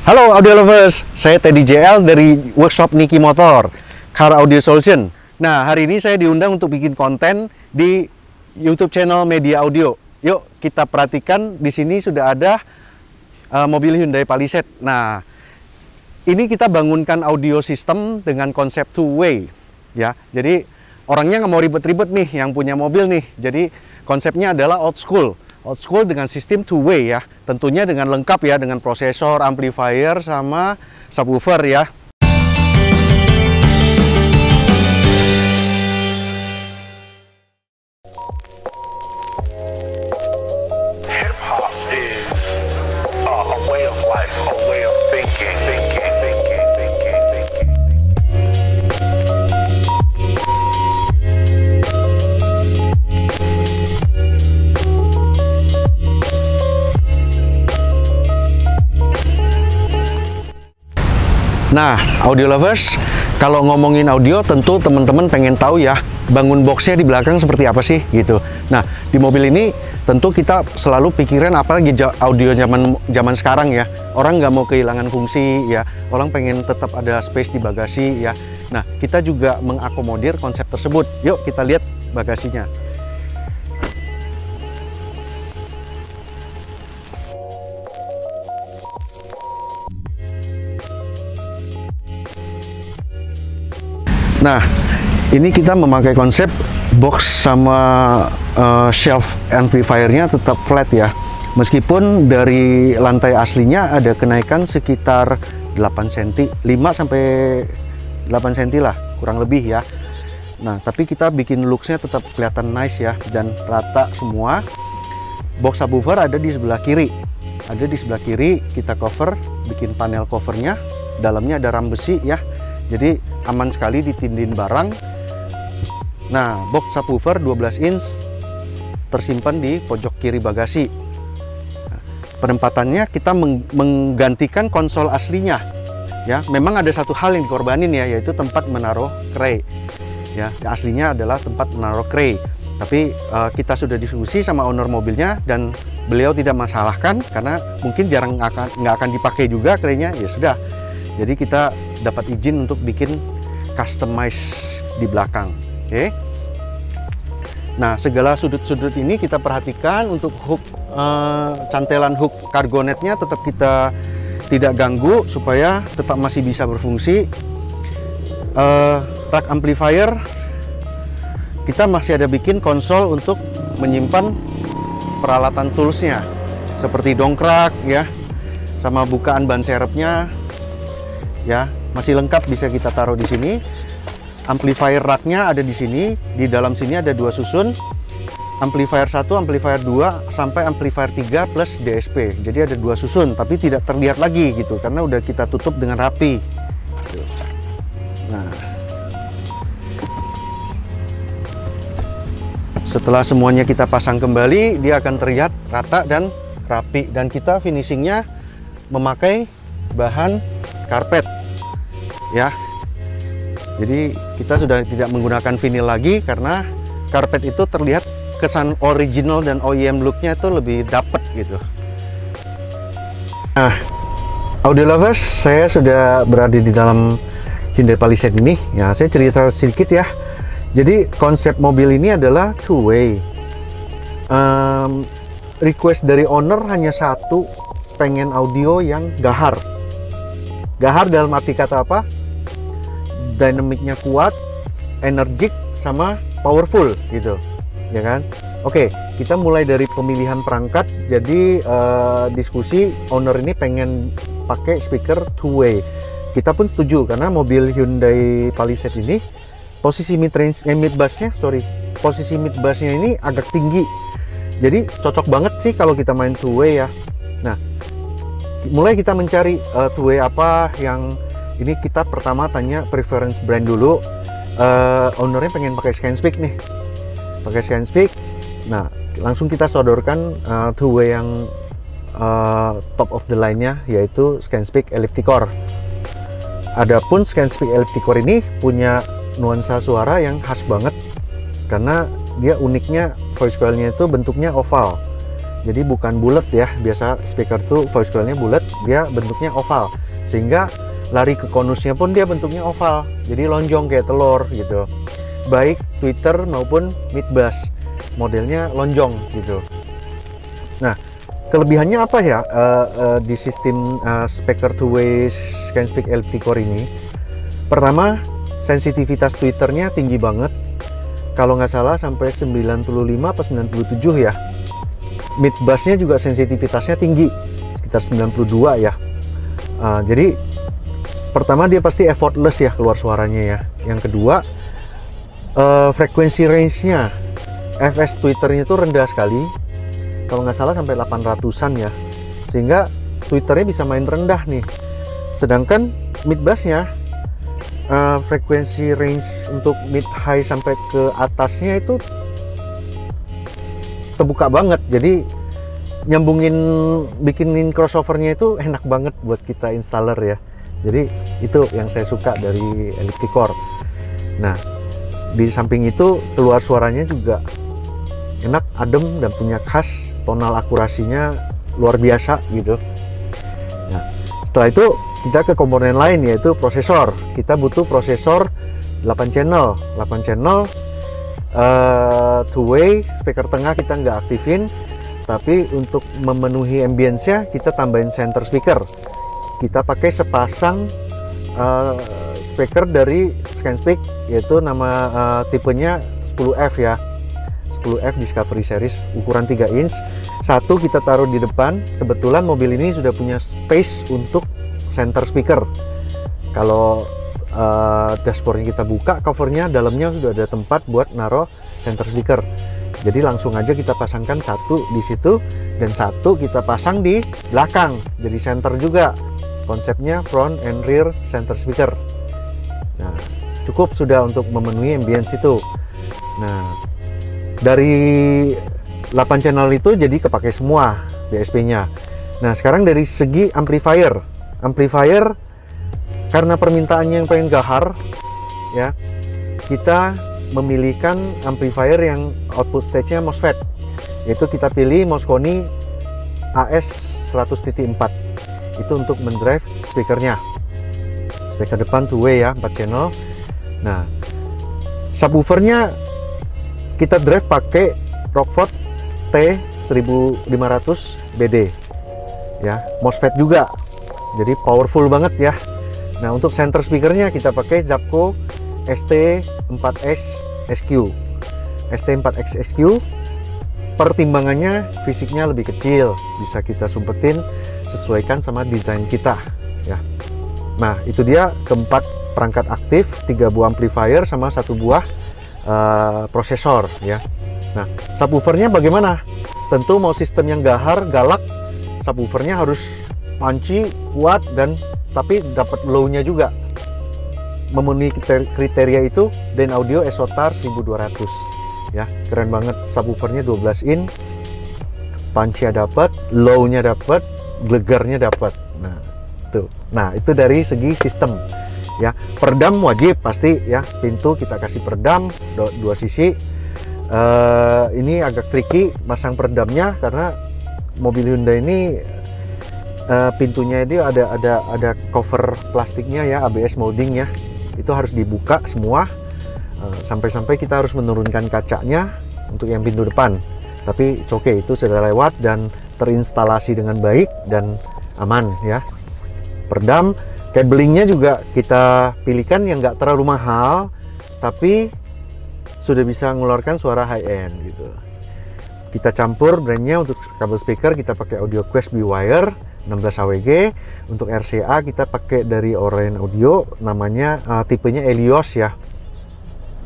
Halo audio lovers, saya Teddy JL dari workshop Niki Motor Car Audio Solution. Nah, hari ini saya diundang untuk bikin konten di YouTube channel Media Audio. Yuk kita perhatikan, di sini sudah ada mobil Hyundai Palisade. Nah, ini kita bangunkan audio system dengan konsep two-way ya. Jadi orangnya nggak mau ribet-ribet nih yang punya mobil nih. Jadi konsepnya adalah old school dengan sistem two-way ya, tentunya dengan lengkap ya, dengan prosesor, amplifier, sama subwoofer ya. Hip-hop is a way of life, a way of thinking. Nah, audio lovers, kalau ngomongin audio tentu teman-teman pengen tahu ya, bangun boxnya di belakang seperti apa sih gitu. Nah, di mobil ini tentu kita selalu pikiran, apalagi audio zaman sekarang ya, orang nggak mau kehilangan fungsi ya, orang pengen tetap ada space di bagasi ya. Nah, kita juga mengakomodir konsep tersebut. Yuk kita lihat bagasinya. Nah, ini kita memakai konsep box sama shelf amplifiernya tetap flat ya. Meskipun dari lantai aslinya ada kenaikan sekitar 8 cm, 5 sampai 8 cm lah, kurang lebih ya. Nah, tapi kita bikin looksnya tetap kelihatan nice ya, dan rata semua. Box subwoofer ada di sebelah kiri. Ada di sebelah kiri, kita cover, bikin panel covernya. Dalamnya ada ram besi ya. Jadi aman sekali ditindin barang. Nah, box subwoofer 12 inch tersimpan di pojok kiri bagasi. Nah, penempatannya kita menggantikan konsol aslinya. Ya, memang ada satu hal yang dikorbanin ya, yaitu tempat menaruh kray. Ya, aslinya adalah tempat menaruh kray. Tapi kita sudah diskusi sama owner mobilnya dan beliau tidak masalahkan karena mungkin nggak akan dipakai juga kraynya. Ya sudah. Jadi kita dapat izin untuk bikin customize di belakang. Oke. Nah, segala sudut-sudut ini kita perhatikan untuk hook, cantelan hook cargo netnya tetap kita tidak ganggu supaya tetap masih bisa berfungsi. Rack amplifier kita masih ada bikin konsol untuk menyimpan peralatan toolsnya seperti dongkrak ya, sama bukaan ban serepnya. Ya, masih lengkap, bisa kita taruh di sini. Amplifier racknya ada di sini. Di dalam sini ada 2 susun. Amplifier 1, amplifier 2, sampai amplifier 3 plus DSP. Jadi ada 2 susun, tapi tidak terlihat lagi gitu, karena udah kita tutup dengan rapi. Nah, setelah semuanya kita pasang kembali, dia akan terlihat rata dan rapi. Dan kita finishingnya memakai bahan karpet ya. Jadi kita sudah tidak menggunakan vinil lagi karena karpet itu terlihat kesan original dan OEM looknya itu lebih dapet gitu. Nah, audio lovers, saya sudah berada di dalam Hyundai Palisade ini ya. Saya cerita sedikit ya. Jadi konsep mobil ini adalah two-way. Request dari owner hanya satu, pengen audio yang gahar. Gahar dalam arti kata apa? Dynamicnya kuat, energik, sama powerful gitu, ya kan? Oke, kita mulai dari pemilihan perangkat. Jadi diskusi, owner ini pengen pakai speaker two-way. Kita pun setuju karena mobil Hyundai Palisade ini posisi mid bassnya ini agak tinggi. Jadi cocok banget sih kalau kita main two-way ya. Nah, mulai kita mencari two-way apa yang ini. Kita pertama tanya preference brand dulu. Ownernya pengen pakai Scanspeak nih, pakai Scanspeak. Nah, langsung kita sodorkan two-way yang top of the line-nya, yaitu Scanspeak Ellipticore. Adapun Scanspeak Ellipticore ini punya nuansa suara yang khas banget karena dia uniknya voice coil-nya itu bentuknya oval. Jadi bukan bulat ya, biasa speaker tuh voice coilnya bulat, dia bentuknya oval. Sehingga lari ke konusnya pun dia bentuknya oval, jadi lonjong kayak telur gitu. Baik tweeter maupun mid bass, modelnya lonjong gitu. Nah, kelebihannya apa ya di sistem speaker two-way ScanSpeak Elliptic Core ini? Pertama, sensitivitas tweeternya tinggi banget. Kalau nggak salah sampai 95 atau 97 ya. Mid bassnya juga sensitivitasnya tinggi, sekitar 92 ya. Jadi pertama dia pasti effortless ya keluar suaranya ya. Yang kedua, frekuensi range-nya FS tweeternya itu rendah sekali. Kalau nggak salah sampai 800-an ya. Sehingga tweeternya bisa main rendah nih. Sedangkan mid bassnya frekuensi range untuk mid high sampai ke atasnya itu terbuka banget, jadi nyambungin bikinin crossovernya itu enak banget buat kita installer ya. Jadi itu yang saya suka dari Elliptic Core. Nah, di samping itu keluar suaranya juga enak, adem, dan punya khas, tonal akurasinya luar biasa gitu. Nah, setelah itu kita ke komponen lain yaitu prosesor. Kita butuh prosesor 8 channel two-way, speaker tengah kita nggak aktifin, tapi untuk memenuhi ambience-nya kita tambahin center speaker. Kita pakai sepasang speaker dari ScanSpeak, yaitu nama tipenya 10F ya, 10F Discovery Series, ukuran 3 inch. Satu kita taruh di depan, kebetulan mobil ini sudah punya space untuk center speaker. Kalau dashboardnya kita buka, covernya dalamnya sudah ada tempat buat naruh center speaker. Jadi langsung aja kita pasangkan satu di situ dan satu kita pasang di belakang, jadi center juga. Konsepnya front and rear center speaker. Nah, cukup sudah untuk memenuhi ambience itu. Nah, dari 8 channel itu jadi kepake semua DSP-nya. Nah, sekarang dari segi amplifier karena permintaannya yang pengen gahar ya, kita memilihkan amplifier yang output stage-nya MOSFET, yaitu kita pilih Mosconi AS 100.4. itu untuk mendrive speakernya, speaker depan two-way ya, 4 channel. Nah, subwoofernya kita drive pakai Rockford T1500 BD ya, MOSFET juga, jadi powerful banget ya. Nah, untuk center speakernya kita pakai Zapco ST4X SQ. ST4X SQ pertimbangannya fisiknya lebih kecil, bisa kita sumpetin sesuaikan sama desain kita ya. Nah, itu dia keempat perangkat aktif, 3 buah amplifier sama 1 buah prosesor ya. Nah, subwoofernya bagaimana? Tentu mau sistem yang gahar, galak, subwoofernya harus punchy, kuat, dan tapi dapat low-nya juga. Memenuhi kriteria itu, dan audio Esotar 1200 ya, keren banget. Subwoofernya 12 in, punchy-nya dapat, low-nya dapat, gelegarnya dapat. Nah, itu dari segi sistem ya. Peredam wajib pasti ya, pintu kita kasih peredam 2 sisi. Ini agak tricky pasang peredamnya karena mobil Hyundai ini pintunya itu ada cover plastiknya ya, ABS molding ya, itu harus dibuka semua. Sampai-sampai kita harus menurunkan kacanya untuk yang pintu depan, tapi it's okay, itu sudah lewat dan terinstalasi dengan baik dan aman ya. Peredam, cabelingnya juga kita pilihkan yang nggak terlalu mahal tapi sudah bisa mengeluarkan suara high end gitu. Kita campur brandnya. Untuk kabel speaker kita pakai AudioQuest B-Wire 16 AWG. Untuk RCA kita pakai dari Orion Audio, namanya tipenya Helios ya,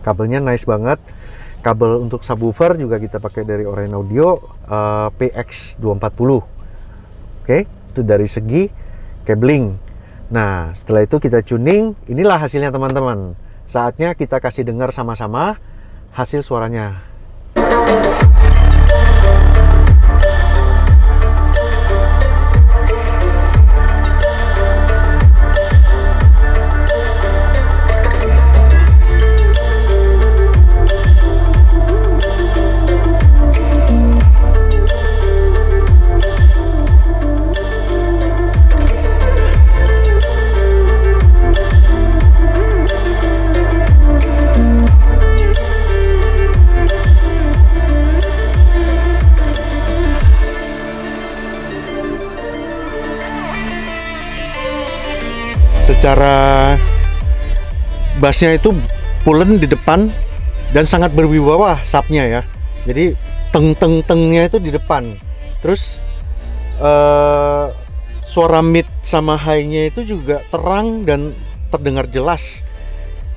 kabelnya nice banget. Kabel untuk subwoofer juga kita pakai dari Orion Audio PX240. Oke, itu dari segi cabling. Nah, setelah itu kita tuning. Inilah hasilnya teman-teman. Saatnya kita kasih dengar sama-sama hasil suaranya. secara bassnya itu pulen di depan dan sangat berwibawa subnya ya. Jadi teng-teng-tengnya itu di depan. Terus suara mid sama high-nya itu juga terang dan terdengar jelas.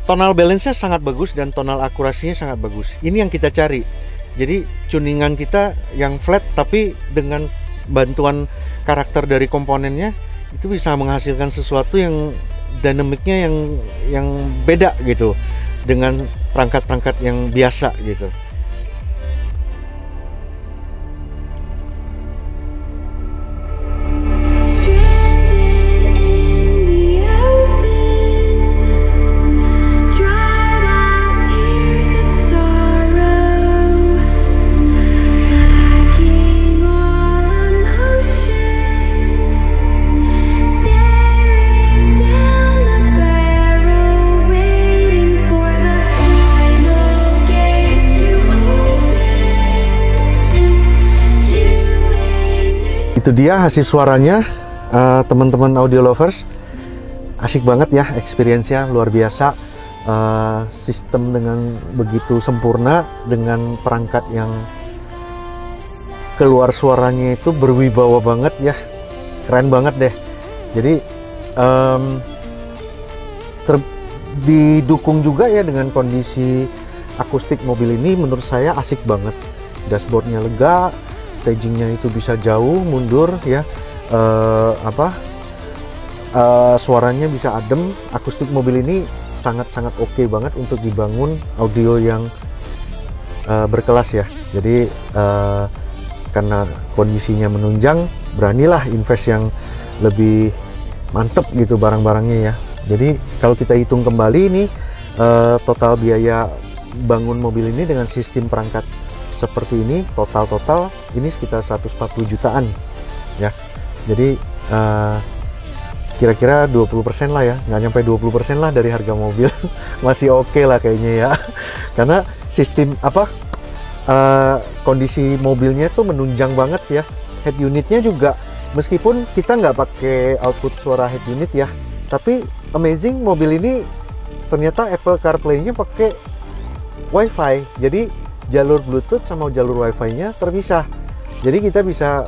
Tonal balance-nya sangat bagus dan tonal akurasinya sangat bagus. Ini yang kita cari. Jadi tuningan kita yang flat tapi dengan bantuan karakter dari komponennya itu bisa menghasilkan sesuatu yang dinamiknya yang beda gitu dengan perangkat-perangkat yang biasa gitu. Itu dia hasil suaranya, teman-teman audio lovers. Asik banget ya, experience-nya luar biasa. Sistem dengan begitu sempurna, dengan perangkat yang keluar suaranya itu berwibawa banget ya, keren banget deh. Jadi didukung juga ya dengan kondisi akustik mobil ini. Menurut saya asik banget, dashboardnya lega, stagingnya itu bisa jauh mundur ya, suaranya bisa adem. Akustik mobil ini sangat-sangat oke banget untuk dibangun audio yang berkelas ya. Jadi karena kondisinya menunjang, beranilah invest yang lebih mantep gitu barang-barangnya ya. Jadi kalau kita hitung kembali ini total biaya bangun mobil ini dengan sistem perangkat seperti ini, total ini sekitar 140 jutaan ya. Jadi kira-kira 20% lah ya, nggak nyampe 20% lah dari harga mobil. Masih oke lah kayaknya ya, karena sistem kondisi mobilnya tuh menunjang banget ya. Head unitnya juga, meskipun kita nggak pakai output suara head unit ya, tapi amazing, mobil ini ternyata Apple CarPlay-nya pakai WiFi. Jadi jalur Bluetooth sama jalur Wi-Fi-nya terpisah. Jadi kita bisa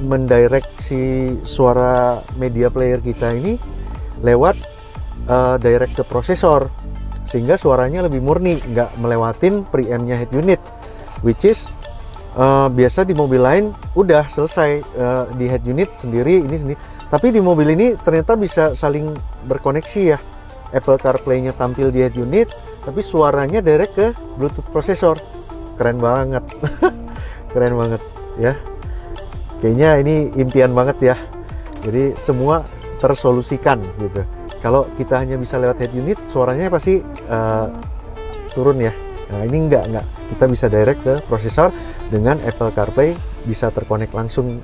mendirect si suara media player kita ini lewat direct ke prosesor, sehingga suaranya lebih murni, nggak melewatin preamp-nya head unit, which is biasa di mobil lain udah selesai di head unit sendiri, ini sendiri. Tapi di mobil ini ternyata bisa saling berkoneksi ya. Apple CarPlay-nya tampil di head unit, tapi suaranya direct ke Bluetooth prosesor. Keren banget. Keren banget ya. Kayaknya ini impian banget ya. Jadi semua tersolusikan gitu. Kalau kita hanya bisa lewat head unit, suaranya pasti turun ya. Nah ini enggak. Kita bisa direct ke prosesor dengan Apple CarPlay, bisa terkonek langsung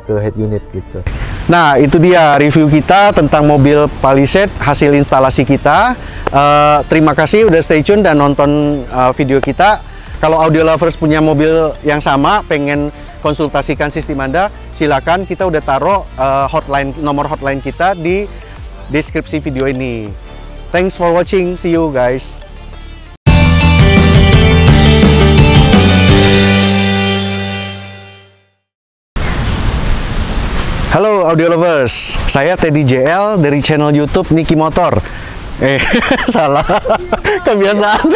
ke head unit gitu. Nah itu dia review kita tentang mobil Palisade, hasil instalasi kita. Terima kasih udah stay tune dan nonton video kita. Kalau audio lovers punya mobil yang sama, pengen konsultasikan sistem Anda, silakan. Kita udah taruh nomor hotline kita di deskripsi video ini. Thanks for watching, see you guys. Halo audio lovers, saya Teddy JL dari channel YouTube Niki Motor. Salah, kebiasaan.